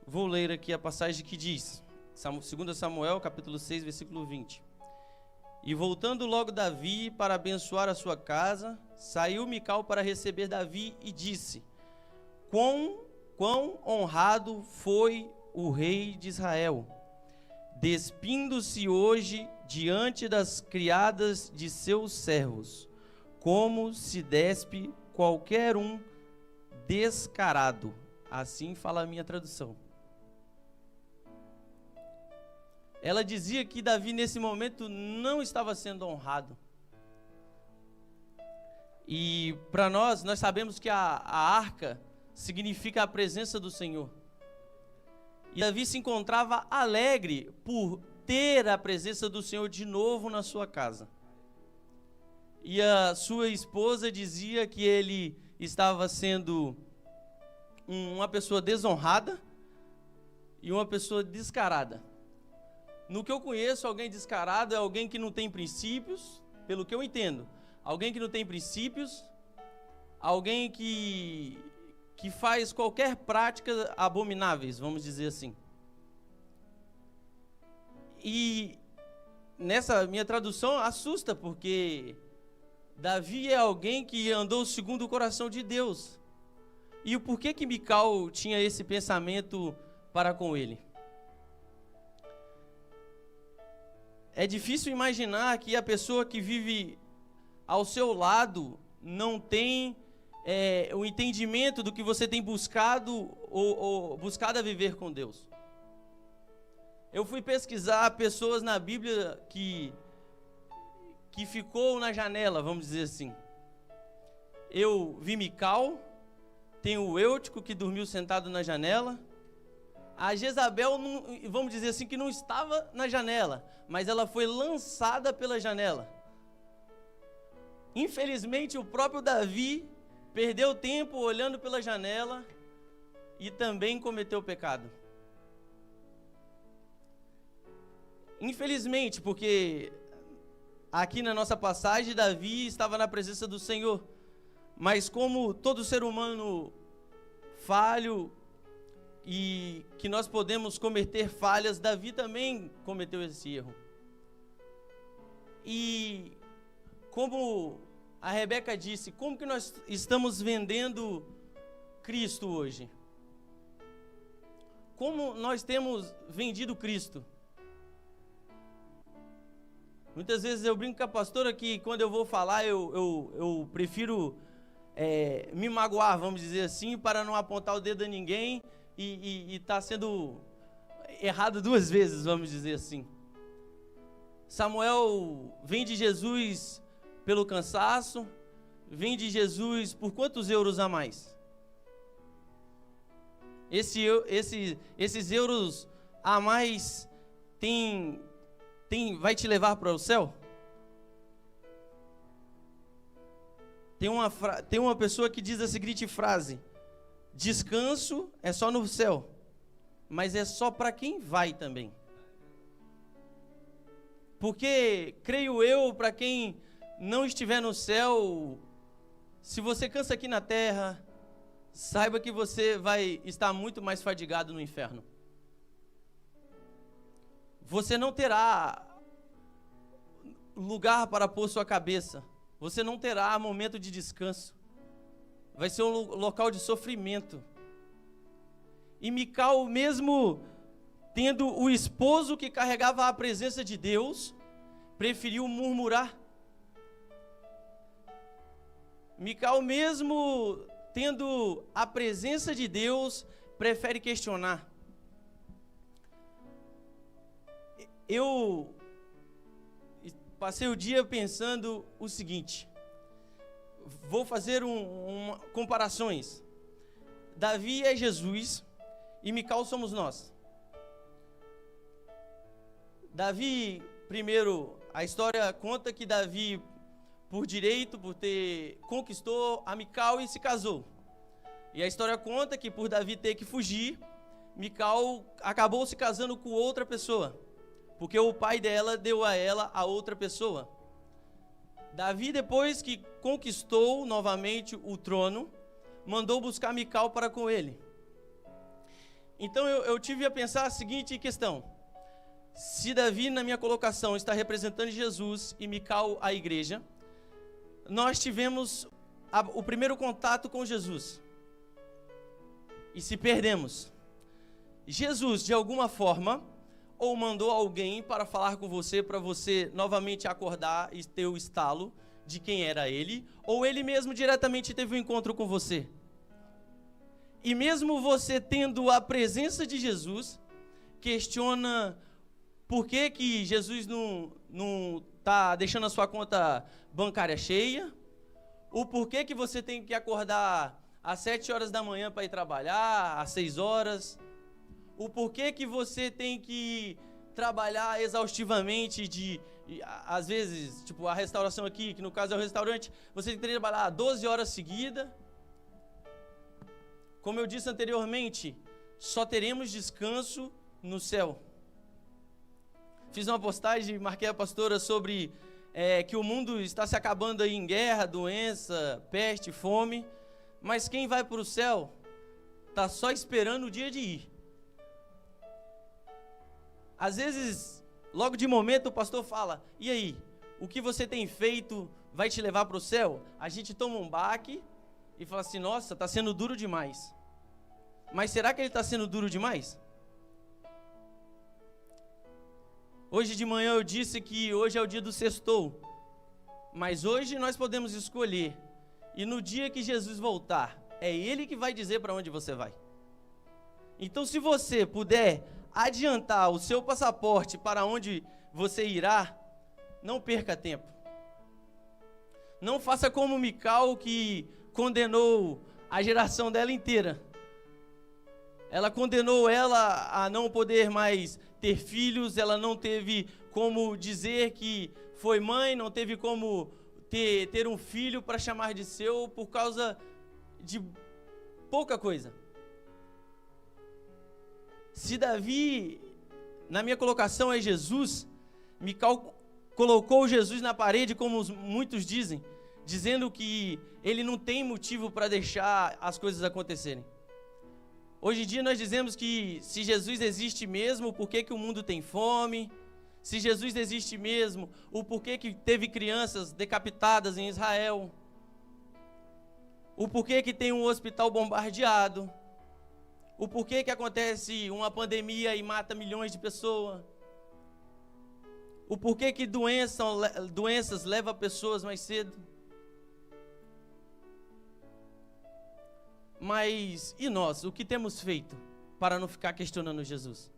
vou ler aqui a passagem que diz, 2 Samuel, capítulo 6, versículo 20. E voltando logo Davi para abençoar a sua casa, saiu Mical para receber Davi e disse: Quão honrado foi o rei de Israel, despindo-se hoje diante das criadas de seus servos, como se despe qualquer um descarado. Assim fala a minha tradução. Ela dizia que Davi nesse momento não estava sendo honrado. E para nós sabemos que a arca significa a presença do Senhor. E Davi se encontrava alegre por ter a presença do Senhor de novo na sua casa. E a sua esposa dizia que ele estava sendo uma pessoa desonrada e uma pessoa descarada. No que eu conheço, alguém descarado é alguém que não tem princípios, pelo que eu entendo. Alguém que não tem princípios, alguém que faz qualquer prática abomináveis, vamos dizer assim. E nessa minha tradução assusta, porque Davi é alguém que andou segundo o coração de Deus. E o porquê que Mical tinha esse pensamento para com ele? É difícil imaginar que a pessoa que vive ao seu lado não tem o entendimento do que você tem buscado ou buscado a viver com Deus. Eu fui pesquisar pessoas na Bíblia que ficou na janela, vamos dizer assim. Eu vi Mical, tem o Eutico que dormiu sentado na janela. A Jezabel, vamos dizer assim, que não estava na janela, mas ela foi lançada pela janela. Infelizmente, o próprio Davi perdeu tempo olhando pela janela e também cometeu pecado. Infelizmente, porque aqui na nossa passagem, Davi estava na presença do Senhor, mas como todo ser humano falho, e que nós podemos cometer falhas, Davi também cometeu esse erro. E como a Rebeca disse, como que nós estamos vendendo Cristo hoje? Como nós temos vendido Cristo? Muitas vezes eu brinco com a pastora que quando eu vou falar, eu prefiro me magoar, vamos dizer assim, para não apontar o dedo a ninguém, e está sendo errado duas vezes, vamos dizer assim. Samuel vem de Jesus pelo cansaço, vem de Jesus por quantos euros a mais? Esses euros a mais vai te levar para o céu? Tem uma pessoa que diz a seguinte frase: descanso é só no céu, mas é só para quem vai também. Porque, creio eu, para quem não estiver no céu, se você cansa aqui na terra, saiba que você vai estar muito mais fadigado no inferno. Você não terá lugar para pôr sua cabeça. Você não terá momento de descanso. Vai ser um local de sofrimento. E Mical, mesmo tendo o esposo que carregava a presença de Deus, preferiu murmurar. Mical, mesmo tendo a presença de Deus, prefere questionar. Eu passei o dia pensando o seguinte: vou fazer comparações. Davi é Jesus e Mical somos nós. Davi, primeiro, a história conta que Davi, por direito, conquistou a Mical e se casou. E a história conta que por Davi ter que fugir, Mical acabou se casando com outra pessoa, porque o pai dela deu a ela a outra pessoa. Davi, depois que conquistou novamente o trono, mandou buscar Mical para com ele. Então eu tive a pensar a seguinte questão: se Davi, na minha colocação, está representando Jesus e Mical a igreja, nós tivemos o primeiro contato com Jesus e se perdemos. Jesus, de alguma forma, ou mandou alguém para falar com você, para você novamente acordar e ter o estalo de quem era ele, ou ele mesmo diretamente teve um encontro com você. E mesmo você tendo a presença de Jesus, questiona por que Jesus não está deixando a sua conta bancária cheia, o porquê que você tem que acordar às 7 horas da manhã para ir trabalhar, às 6 horas, o porquê que você tem que trabalhar exaustivamente às vezes, tipo a restauração aqui, que no caso é o restaurante, você tem que trabalhar 12 horas seguidas. Como eu disse anteriormente, só teremos descanso no céu. Fiz uma postagem e marquei a pastora sobre que o mundo está se acabando aí em guerra, doença, peste, fome, mas quem vai para o céu está só esperando o dia de ir. Às vezes, logo de momento, o pastor fala: e aí, o que você tem feito vai te levar para o céu? A gente toma um baque e fala assim: nossa, está sendo duro demais. Mas será que ele está sendo duro demais? Hoje de manhã eu disse que hoje é o dia do sextou, mas hoje nós podemos escolher, e no dia que Jesus voltar, é Ele que vai dizer para onde você vai. Então, se você puder adiantar o seu passaporte para onde você irá, não perca tempo. Não faça como Mical, que condenou a geração dela inteira. Ela condenou ela a não poder mais ter filhos, ela não teve como dizer que foi mãe, não teve como ter um filho para chamar de seu por causa de pouca coisa. Se Davi, na minha colocação, é Jesus, Mical colocou Jesus na parede, como muitos dizem, dizendo que ele não tem motivo para deixar as coisas acontecerem. Hoje em dia nós dizemos que se Jesus existe mesmo, por que o mundo tem fome? Se Jesus existe mesmo, o porquê que teve crianças decapitadas em Israel? O porquê que tem um hospital bombardeado? O porquê que acontece uma pandemia e mata milhões de pessoas? O porquê que doenças levam pessoas mais cedo? Mas e nós, o que temos feito para não ficar questionando Jesus?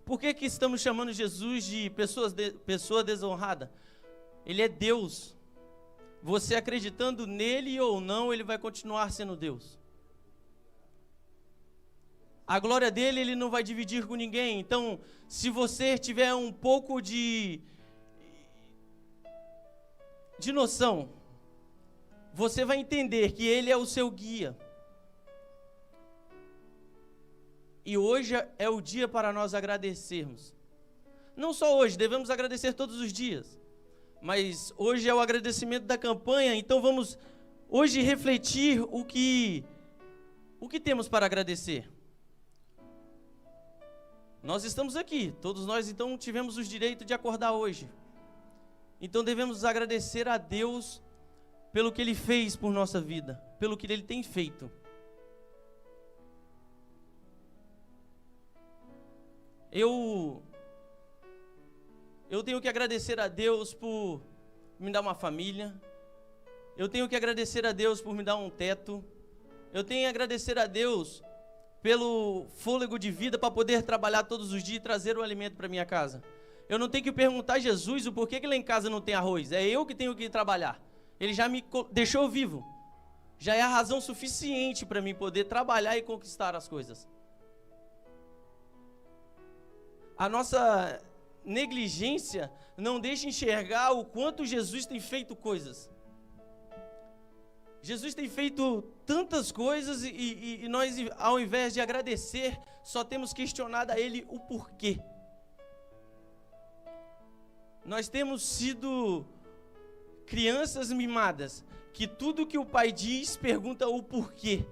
Por que estamos chamando Jesus de pessoa desonrada? Ele é Deus. Você acreditando nele ou não, ele vai continuar sendo Deus. A glória dele, ele não vai dividir com ninguém. Então, se você tiver um pouco de noção, você vai entender que ele é o seu guia. E hoje é o dia para nós agradecermos. Não só hoje, devemos agradecer todos os dias. Mas hoje é o agradecimento da campanha, então vamos hoje refletir o que temos para agradecer. Nós estamos aqui, todos nós então tivemos o direito de acordar hoje. Então devemos agradecer a Deus pelo que Ele fez por nossa vida, pelo que Ele tem feito. Eu tenho que agradecer a Deus por me dar uma família. Eu tenho que agradecer a Deus por me dar um teto. Eu tenho que agradecer a Deus pelo fôlego de vida para poder trabalhar todos os dias e trazer o alimento para minha casa. Eu não tenho que perguntar a Jesus o porquê que lá em casa não tem arroz. É eu que tenho que ir trabalhar. Ele já me deixou vivo. Já é a razão suficiente para mim poder trabalhar e conquistar as coisas. A nossa negligência não deixa enxergar o quanto Jesus tem feito coisas. Jesus tem feito tantas coisas e nós, ao invés de agradecer, só temos questionado a Ele o porquê. Nós temos sido crianças mimadas, que tudo que o pai diz, pergunta o porquê.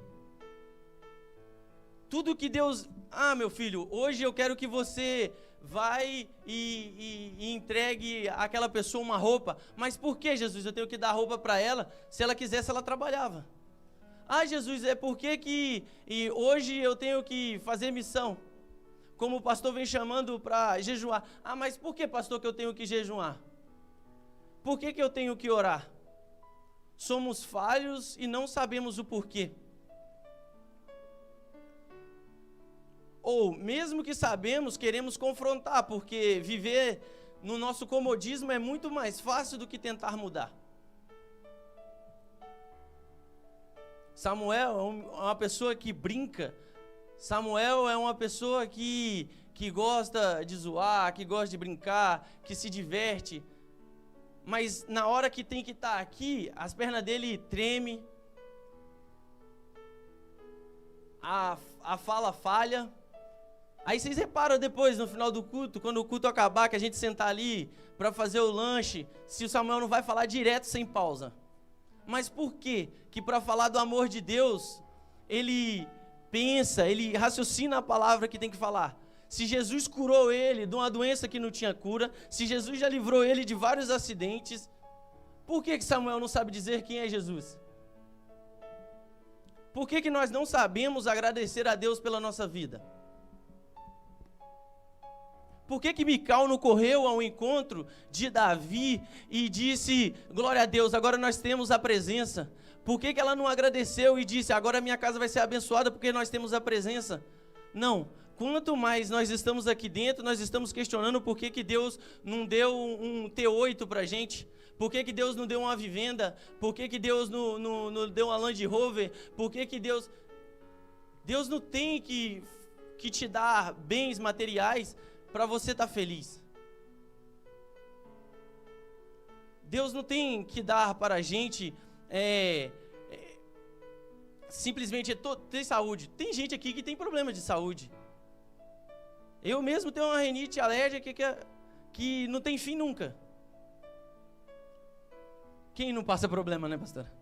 Tudo que Deus... meu filho, hoje eu quero que você vai e entregue àquela pessoa uma roupa. Mas por que, Jesus, eu tenho que dar roupa para ela? Se ela quisesse, ela trabalhava. Jesus, é porque que hoje eu tenho que fazer missão. Como o pastor vem chamando para jejuar. Mas por que, pastor, que eu tenho que jejuar? Por que eu tenho que orar? Somos falhos e não sabemos o porquê. Ou, mesmo que sabemos, queremos confrontar, porque viver no nosso comodismo é muito mais fácil do que tentar mudar. Samuel é uma pessoa que brinca. Samuel é uma pessoa que gosta de zoar, que gosta de brincar, que se diverte. Mas na hora que tem que estar aqui, as pernas dele tremem, a fala falha. Aí vocês reparam depois, no final do culto, quando o culto acabar, que a gente sentar ali para fazer o lanche, se o Samuel não vai falar direto sem pausa. Mas por quê? Que para falar do amor de Deus, ele pensa, ele raciocina a palavra que tem que falar. Se Jesus curou ele de uma doença que não tinha cura, se Jesus já livrou ele de vários acidentes, por que Samuel não sabe dizer quem é Jesus? Por que nós não sabemos agradecer a Deus pela nossa vida? Por que Mical não correu ao encontro de Davi e disse, glória a Deus, agora nós temos a presença? Por que ela não agradeceu e disse, agora minha casa vai ser abençoada porque nós temos a presença? Não, quanto mais nós estamos aqui dentro, nós estamos questionando por que Deus não deu um T8 para a gente, por que Deus não deu uma vivenda, por que Deus não deu uma Land Rover, por que Deus não tem que te dar bens materiais para você estar feliz. Deus não tem que dar para a gente simplesmente ter saúde. Tem gente aqui que tem problema de saúde. Eu mesmo tenho uma rinite alérgica que não tem fim nunca. Quem não passa problema, né, pastora?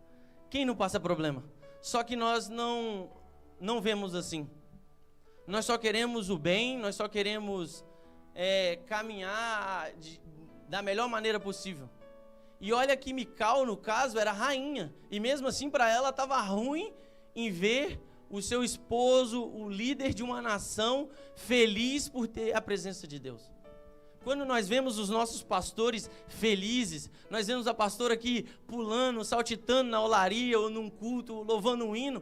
Quem não passa problema? Só que nós não vemos assim. Nós só queremos o bem, nós só queremos caminhar da melhor maneira possível. E olha que Mical, no caso, era rainha. E mesmo assim, para ela, estava ruim em ver o seu esposo, o líder de uma nação, feliz por ter a presença de Deus. Quando nós vemos os nossos pastores felizes, nós vemos a pastora aqui pulando, saltitando na olaria ou num culto, louvando um hino,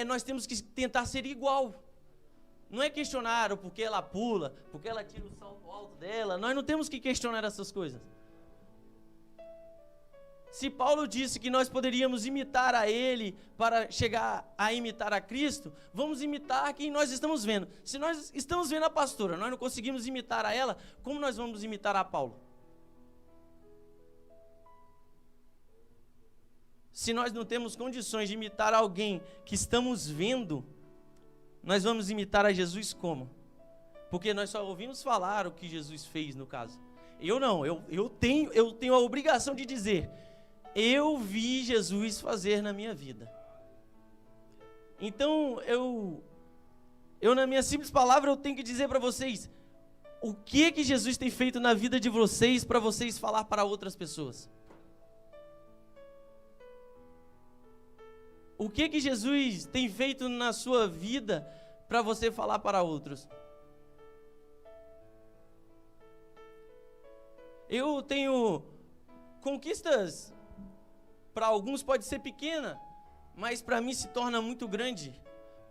nós temos que tentar ser igual. Não é questionar o porquê ela pula, porque ela tira o salto alto dela. Nós não temos que questionar essas coisas. Se Paulo disse que nós poderíamos imitar a ele para chegar a imitar a Cristo, vamos imitar quem nós estamos vendo. Se nós estamos vendo a pastora, nós não conseguimos imitar a ela, como nós vamos imitar a Paulo? Se nós não temos condições de imitar alguém que estamos vendo, nós vamos imitar a Jesus como? Porque nós só ouvimos falar o que Jesus fez no caso. Eu não, eu tenho a obrigação de dizer, eu vi Jesus fazer na minha vida. Então, eu na minha simples palavra, eu tenho que dizer para vocês, o que Jesus tem feito na vida de vocês, para vocês falar para outras pessoas. O que Jesus tem feito na sua vida para você falar para outros? Eu tenho conquistas, para alguns pode ser pequena, mas para mim se torna muito grande,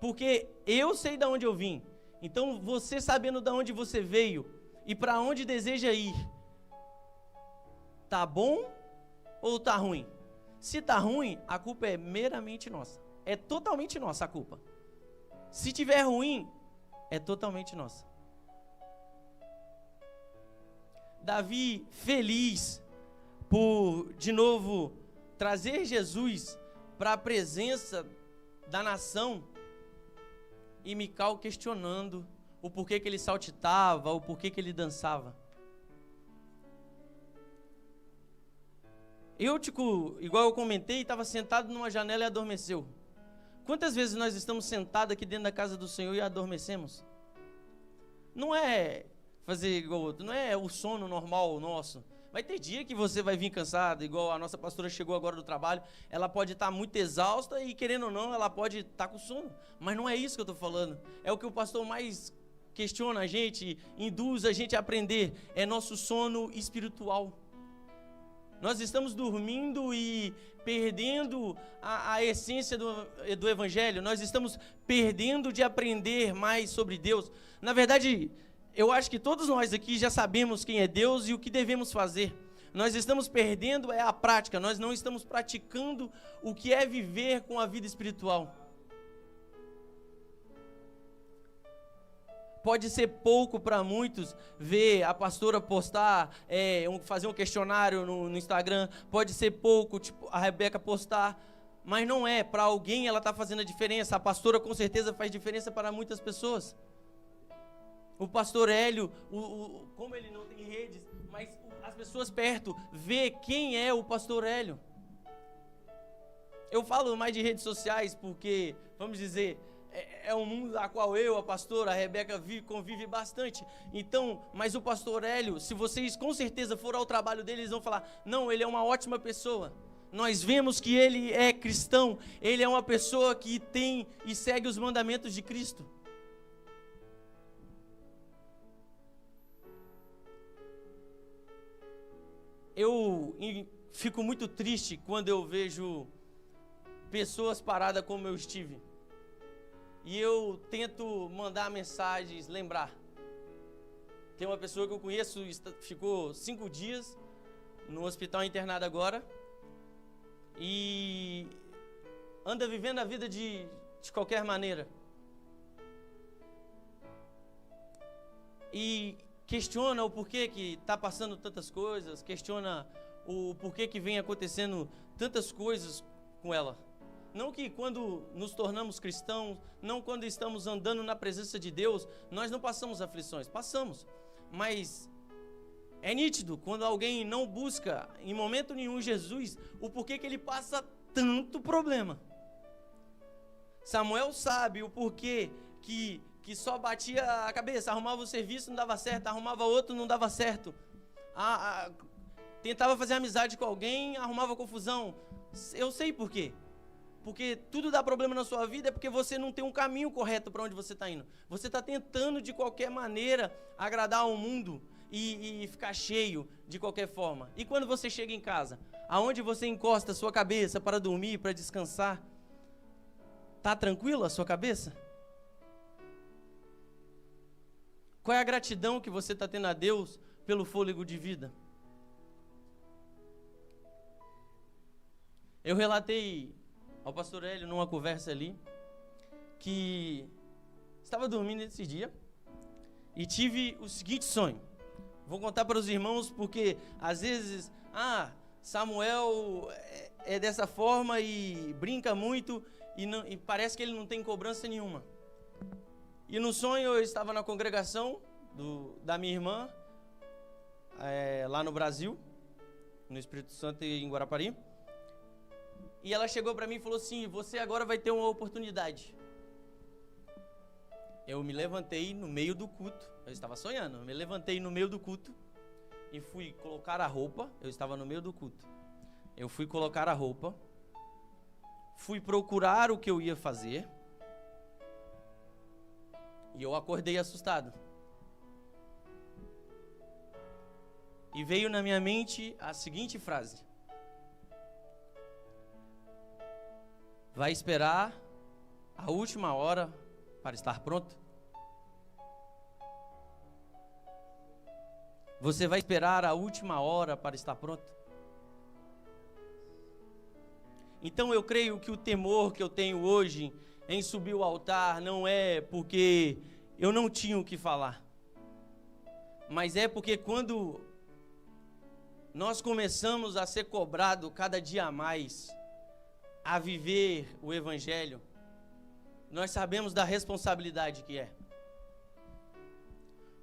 porque eu sei de onde eu vim. Então você sabendo de onde você veio e para onde deseja ir, tá bom ou tá ruim? Se tá ruim, a culpa é meramente nossa. É totalmente nossa a culpa. Se tiver ruim, é totalmente nossa. Davi, feliz por, de novo, trazer Jesus para a presença da nação, e Mical questionando o porquê que ele saltitava, o porquê que ele dançava. Eutico, igual eu comentei, estava sentado numa janela e adormeceu. Quantas vezes nós estamos sentados aqui dentro da casa do Senhor e adormecemos? Não é fazer igual o outro, não é o sono normal nosso. Vai ter dia que você vai vir cansado, igual a nossa pastora chegou agora do trabalho, ela pode estar muito exausta e, querendo ou não, ela pode estar com sono. Mas não é isso que eu estou falando. É o que o pastor mais questiona a gente, induz a gente a aprender. É nosso sono espiritual. Nós estamos dormindo e perdendo a essência do Evangelho. Nós estamos perdendo de aprender mais sobre Deus. Na verdade, eu acho que todos nós aqui já sabemos quem é Deus e o que devemos fazer. Nós estamos perdendo a prática, nós não estamos praticando o que é viver com a vida espiritual. Pode ser pouco para muitos ver a pastora postar, fazer um questionário no Instagram. Pode ser pouco, tipo a Rebeca postar, mas não é. Para alguém ela está fazendo a diferença. A pastora com certeza faz diferença para muitas pessoas. O pastor Hélio, como ele não tem redes, mas as pessoas perto vê quem é o pastor Hélio. Eu falo mais de redes sociais porque, vamos dizer, é um mundo a qual eu, a pastora, a Rebeca convive bastante. Então, mas o pastor Hélio, se vocês com certeza forem ao trabalho dele, eles vão falar, não, ele é uma ótima pessoa. Nós vemos que ele é cristão, ele é uma pessoa que tem e segue os mandamentos de Cristo. Eu fico muito triste quando eu vejo pessoas paradas como eu estive. E eu tento mandar mensagens, lembrar. Tem uma pessoa que eu conheço, ficou 5 dias no hospital internado agora. E anda vivendo a vida de qualquer maneira. E questiona o porquê que está passando tantas coisas, questiona o porquê que vem acontecendo tantas coisas com ela. Não que quando nos tornamos cristãos, não quando estamos andando na presença de Deus, nós não passamos aflições, passamos. Mas é nítido, quando alguém não busca em momento nenhum Jesus, o porquê que ele passa tanto problema. Samuel sabe o porquê que só batia a cabeça, arrumava o serviço, não dava certo, arrumava outro, não dava certo. Tentava fazer amizade com alguém, arrumava confusão. Eu sei por quê. Porque tudo dá problema na sua vida é porque você não tem um caminho correto para onde você está indo. Você está tentando de qualquer maneira agradar ao mundo e ficar cheio de qualquer forma. E quando você chega em casa, aonde você encosta a sua cabeça para dormir, para descansar, está tranquilo a sua cabeça? Qual é a gratidão que você está tendo a Deus pelo fôlego de vida? Eu relatei ao pastor Hélio numa conversa ali, que estava dormindo esse dia e tive o seguinte sonho. Vou contar para os irmãos porque às vezes, Samuel é dessa forma e brinca muito e parece que ele não tem cobrança nenhuma. E no sonho eu estava na congregação da minha irmã, lá no Brasil, no Espírito Santo e em Guarapari. E ela chegou para mim e falou assim, você agora vai ter uma oportunidade. Eu me levantei no meio do culto, eu estava sonhando, eu me levantei no meio do culto e fui colocar a roupa, eu estava no meio do culto. Eu fui colocar a roupa, fui procurar o que eu ia fazer e eu acordei assustado. E veio na minha mente a seguinte frase: vai esperar a última hora para estar pronto? Você vai esperar a última hora para estar pronto? Então eu creio que o temor que eu tenho hoje em subir o altar não é porque eu não tinha o que falar, mas é porque quando nós começamos a ser cobrados cada dia mais a viver o Evangelho, nós sabemos da responsabilidade que é.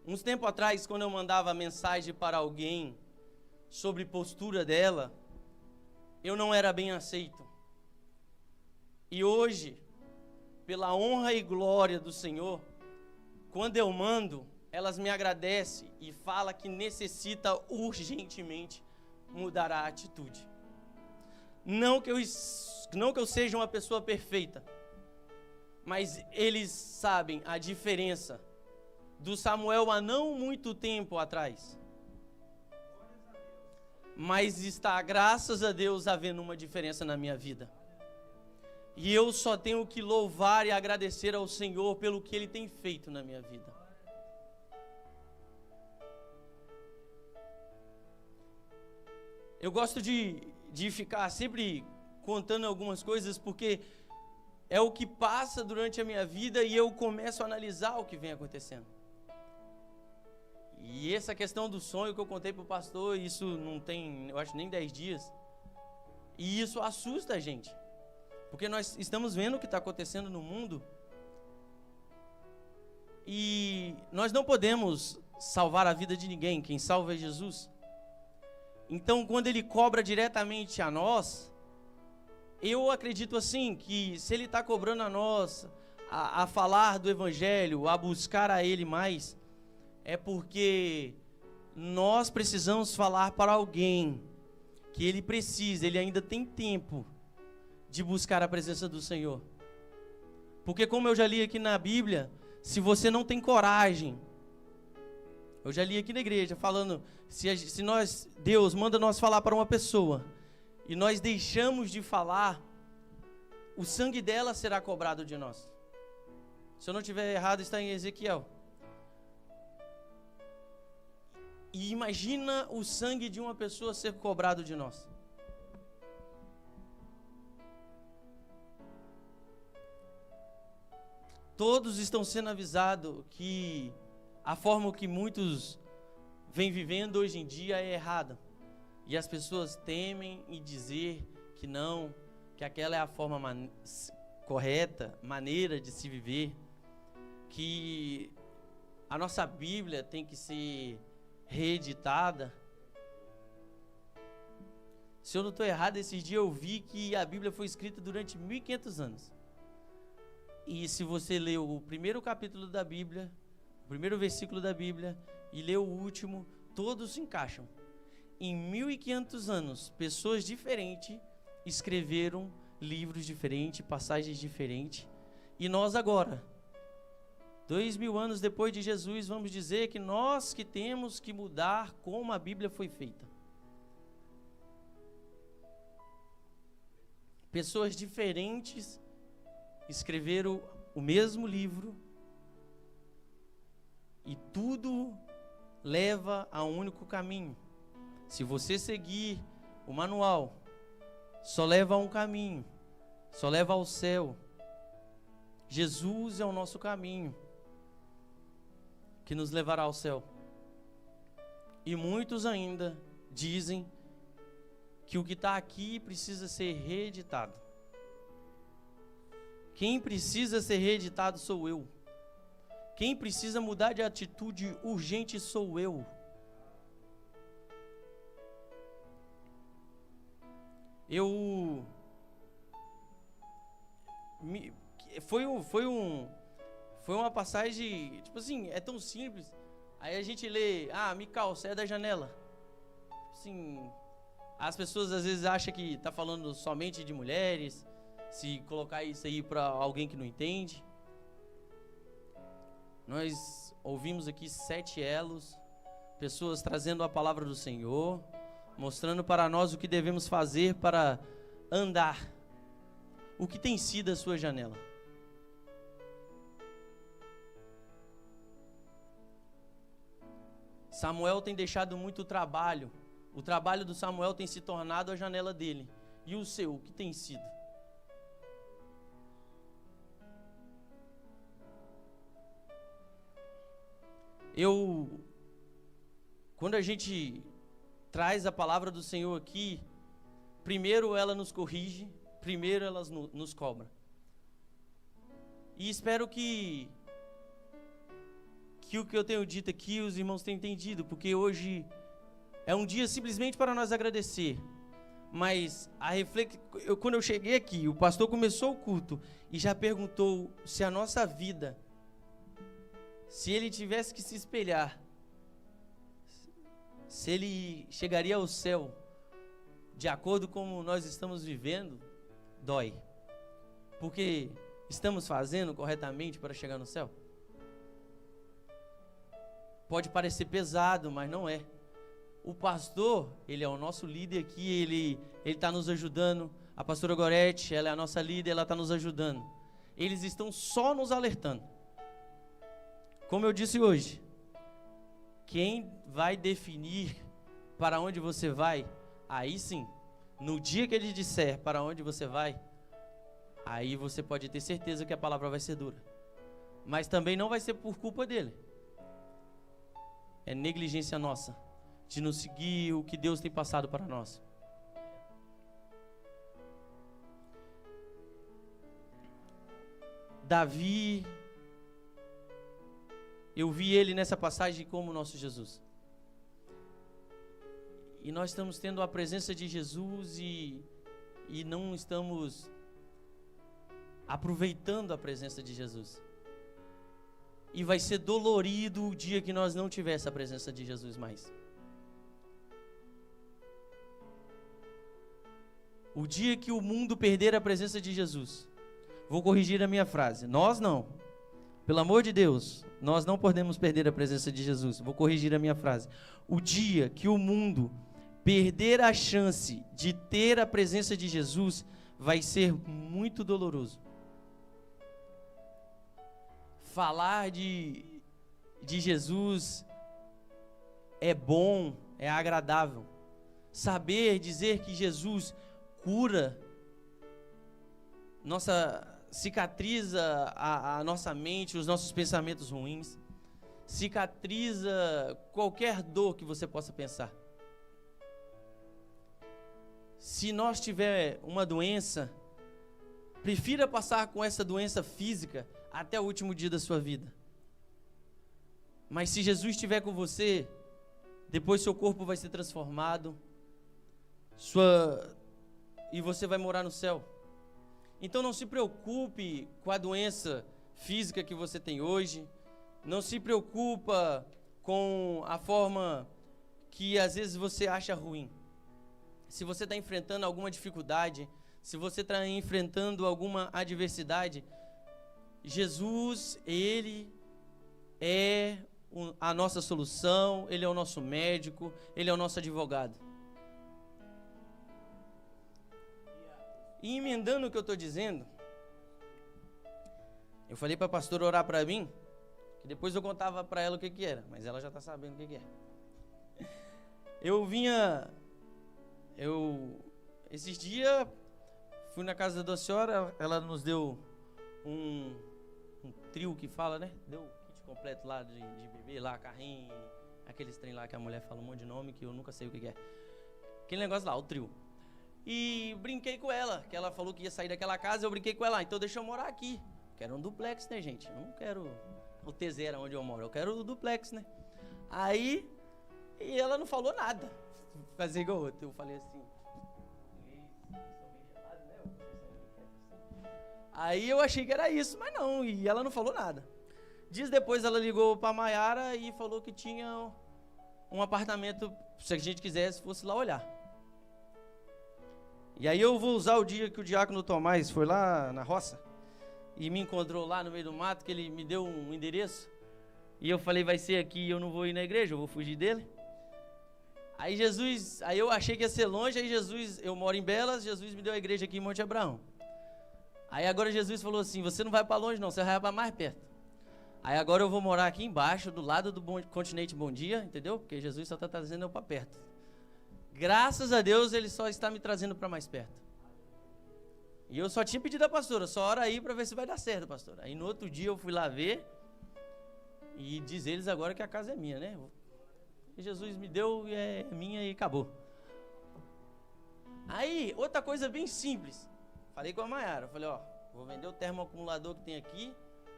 Uns tempos atrás, quando eu mandava mensagem para alguém sobre postura dela, eu não era bem aceito. E hoje, pela honra e glória do Senhor, quando eu mando, elas me agradecem e falam que necessita urgentemente mudar a atitude. Não que eu seja uma pessoa perfeita, mas eles sabem a diferença do Samuel há não muito tempo atrás. Mas está, graças a Deus, havendo uma diferença na minha vida. E eu só tenho que louvar e agradecer ao Senhor pelo que Ele tem feito na minha vida. Eu gosto de ficar sempre contando algumas coisas, porque é o que passa durante a minha vida e eu começo a analisar o que vem acontecendo. E essa questão do sonho que eu contei para o pastor, isso não tem, eu acho, nem 10 dias. E isso assusta a gente. Porque nós estamos vendo o que está acontecendo no mundo. E nós não podemos salvar a vida de ninguém. Quem salva é Jesus. Então, quando Ele cobra diretamente a nós, eu acredito assim, que se Ele está cobrando a nós a falar do Evangelho, a buscar a Ele mais, é porque nós precisamos falar para alguém que ele precisa, ele ainda tem tempo de buscar a presença do Senhor. Porque como eu já li aqui na Bíblia, se você não tem coragem, eu já li aqui na igreja falando, se Deus manda nós falar para uma pessoa e nós deixamos de falar, o sangue dela será cobrado de nós. Se eu não estiver errado, está em Ezequiel. E imagina o sangue de uma pessoa ser cobrado de nós. Todos estão sendo avisados que a forma que muitos vêm vivendo hoje em dia é errada. E as pessoas temem em dizer que não, que aquela é a forma correta, maneira de se viver. Que a nossa Bíblia tem que ser reeditada. Se eu não estou errado, esses dias eu vi que a Bíblia foi escrita durante 1500 anos. E se você leu o primeiro capítulo da Bíblia, o primeiro versículo da Bíblia e leu o último, todos se encaixam. Em 1500 anos, pessoas diferentes escreveram livros diferentes, passagens diferentes. E nós agora, 2000 anos depois de Jesus, vamos dizer que nós que temos que mudar como a Bíblia foi feita. Pessoas diferentes escreveram o mesmo livro e tudo leva a um único caminho. Se você seguir o manual, só leva a um caminho, só leva ao céu. Jesus é o nosso caminho que nos levará ao céu. E muitos ainda dizem que o que está aqui precisa ser reeditado. Quem precisa ser reeditado sou eu. Quem precisa mudar de atitude urgente sou eu. Foi uma passagem, tipo assim, é tão simples. Aí a gente lê, Mical, sai da janela. Assim, as pessoas às vezes acham que está falando somente de mulheres, se colocar isso aí para alguém que não entende. Nós ouvimos aqui 7 elos, pessoas trazendo a palavra do Senhor, mostrando para nós o que devemos fazer para andar. O que tem sido a sua janela? Samuel tem deixado muito trabalho. O trabalho do Samuel tem se tornado a janela dele. E o seu, o que tem sido? Quando a gente traz a palavra do Senhor aqui, primeiro ela nos corrige, primeiro ela nos cobra. E espero que o que eu tenho dito aqui, os irmãos tenham entendido, porque hoje é um dia simplesmente para nós agradecer, Mas quando eu cheguei aqui, o pastor começou o culto e já perguntou se a nossa vida, se ele tivesse que se espelhar, se ele chegaria ao céu de acordo com como nós estamos vivendo, dói. Porque estamos fazendo corretamente para chegar no céu? Pode parecer pesado, mas não é. O pastor, ele é o nosso líder aqui, ele está nos ajudando. A pastora Gorete, ela é a nossa líder, ela está nos ajudando. Eles estão só nos alertando. Como eu disse hoje, quem vai definir para onde você vai, aí sim, no dia que ele disser para onde você vai, aí você pode ter certeza que a palavra vai ser dura. Mas também não vai ser por culpa dele. É negligência nossa de não seguir o que Deus tem passado para nós. Davi, eu vi ele nessa passagem como nosso Jesus. E nós estamos tendo a presença de Jesus e não estamos aproveitando a presença de Jesus. E vai ser dolorido o dia que nós não tivermos a presença de Jesus mais. O dia que o mundo perder a presença de Jesus. Vou corrigir a minha frase. Nós não. Pelo amor de Deus, nós não podemos perder a presença de Jesus. Vou corrigir a minha frase. O dia que o mundo perder a chance de ter a presença de Jesus, vai ser muito doloroso. Falar de Jesus é bom, é agradável. Saber dizer que Jesus cura, cicatriza a nossa mente, os nossos pensamentos ruins, cicatriza qualquer dor que você possa pensar. Se nós tiver uma doença, prefira passar com essa doença física até o último dia da sua vida. Mas se Jesus estiver com você, depois seu corpo vai ser transformado, e você vai morar no céu. Então não se preocupe com a doença física que você tem hoje, não se preocupa com a forma que às vezes você acha ruim. Se você está enfrentando alguma dificuldade, se você está enfrentando alguma adversidade, Jesus, Ele é a nossa solução, Ele é o nosso médico, Ele é o nosso advogado. E emendando o que eu estou dizendo, eu falei para a pastora orar para mim, que depois eu contava para ela o que era, mas ela já está sabendo o que é. Esses dias, fui na casa da senhora, ela nos deu um trio que fala, né? Deu o kit completo lá de bebê, lá, carrinho, aqueles trem lá que a mulher fala um monte de nome que eu nunca sei o que é. Aquele negócio lá, o trio. E brinquei com ela, que ela falou que ia sair daquela casa, eu brinquei com ela, então deixa eu morar aqui. Quero um duplex, né, gente? Eu não quero o T0 onde eu moro, eu quero o duplex, né? Aí, e ela não falou nada. Fazer igual outro, eu falei assim. Aí eu achei que era isso, mas não, e ela não falou nada. Dias depois ela ligou pra Maiara e falou que tinha um apartamento, se a gente quisesse, fosse lá olhar. E aí eu vou usar o dia que o diácono Tomás foi lá na roça e me encontrou lá no meio do mato, que ele me deu um endereço. E eu falei, vai ser aqui e eu não vou ir na igreja, eu vou fugir dele. Aí eu achei que ia ser longe, aí eu moro em Belas, Jesus me deu a igreja aqui em Monte Abraão. Aí agora Jesus falou assim, você não vai para longe não, você vai para mais perto. Aí agora eu vou morar aqui embaixo, do lado do Continente Bom Dia, entendeu? Porque Jesus só está trazendo eu para perto. Graças a Deus, Ele só está me trazendo para mais perto. E eu só tinha pedido à pastora, só ora aí para ver se vai dar certo, pastora. Aí no outro dia eu fui lá ver e diz eles agora que a casa é minha, né? E Jesus me deu e é minha e acabou. Aí, outra coisa bem simples. Falei com a Maiara, falei, ó, vou vender o termoacumulador que tem aqui,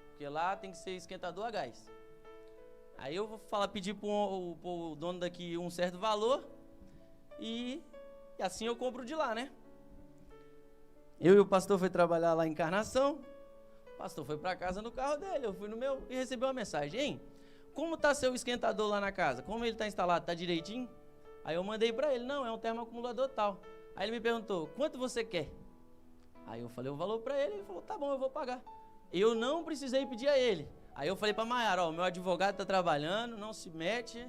porque lá tem que ser esquentador a gás. Aí eu vou pedir pro dono daqui um certo valor e E assim eu compro de lá, né? Eu e o pastor foi trabalhar lá em Encarnação. O pastor foi para casa no carro dele, eu fui no meu e recebi uma mensagem. Hein, como tá seu esquentador lá na casa? Como ele tá instalado? Tá direitinho? Aí eu mandei para ele, não, é um termoacumulador tal. Aí ele me perguntou, quanto você quer? Aí eu falei o valor para ele, ele falou, tá bom, eu vou pagar. Eu não precisei pedir a ele. Aí eu falei para Maiara, ó, o meu advogado tá trabalhando, não se mete,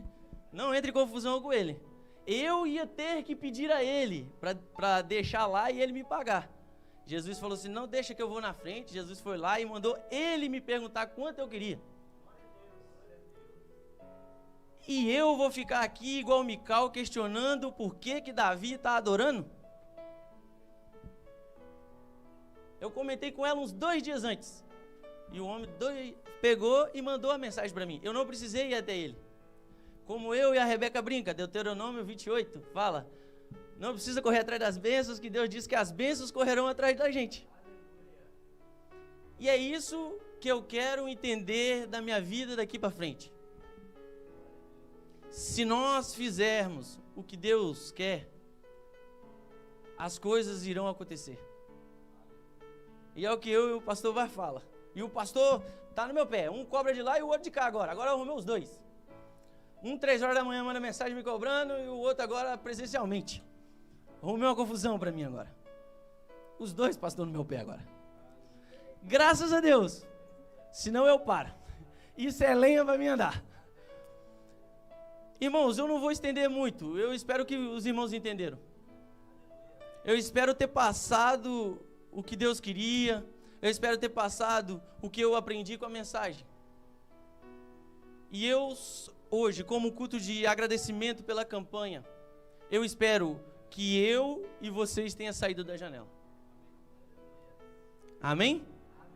não entre em confusão com ele. Eu ia ter que pedir a ele para deixar lá e ele me pagar. Jesus falou assim, não, deixa que eu vou na frente. Jesus foi lá e mandou ele me perguntar quanto eu queria. E eu vou ficar aqui igual Mical questionando por que Davi está adorando? Eu comentei com ela uns 2 dias antes. E o homem pegou e mandou a mensagem para mim. Eu não precisei ir até ele. Como eu e a Rebeca brinca, Deuteronômio 28, fala, não precisa correr atrás das bênçãos, que Deus diz que as bênçãos correrão atrás da gente. E é isso que eu quero entender da minha vida daqui para frente. Se nós fizermos o que Deus quer, as coisas irão acontecer. E é o que eu e o pastor vai falar. E o pastor tá no meu pé. Um cobra de lá e o outro de cá agora. Agora eu arrumei os dois. 3 horas da manhã manda mensagem me cobrando e o outro agora presencialmente. Arrumei uma confusão para mim agora. Os dois pastor no meu pé agora. Graças a Deus. Senão eu paro. Isso é lenha para mim andar. Irmãos, eu não vou estender muito. Eu espero que os irmãos entenderam. Eu espero ter passado o que Deus queria. Eu espero ter passado o que eu aprendi com a mensagem. E eu, hoje, como culto de agradecimento pela campanha, eu espero que eu e vocês tenham saído da janela. Amém?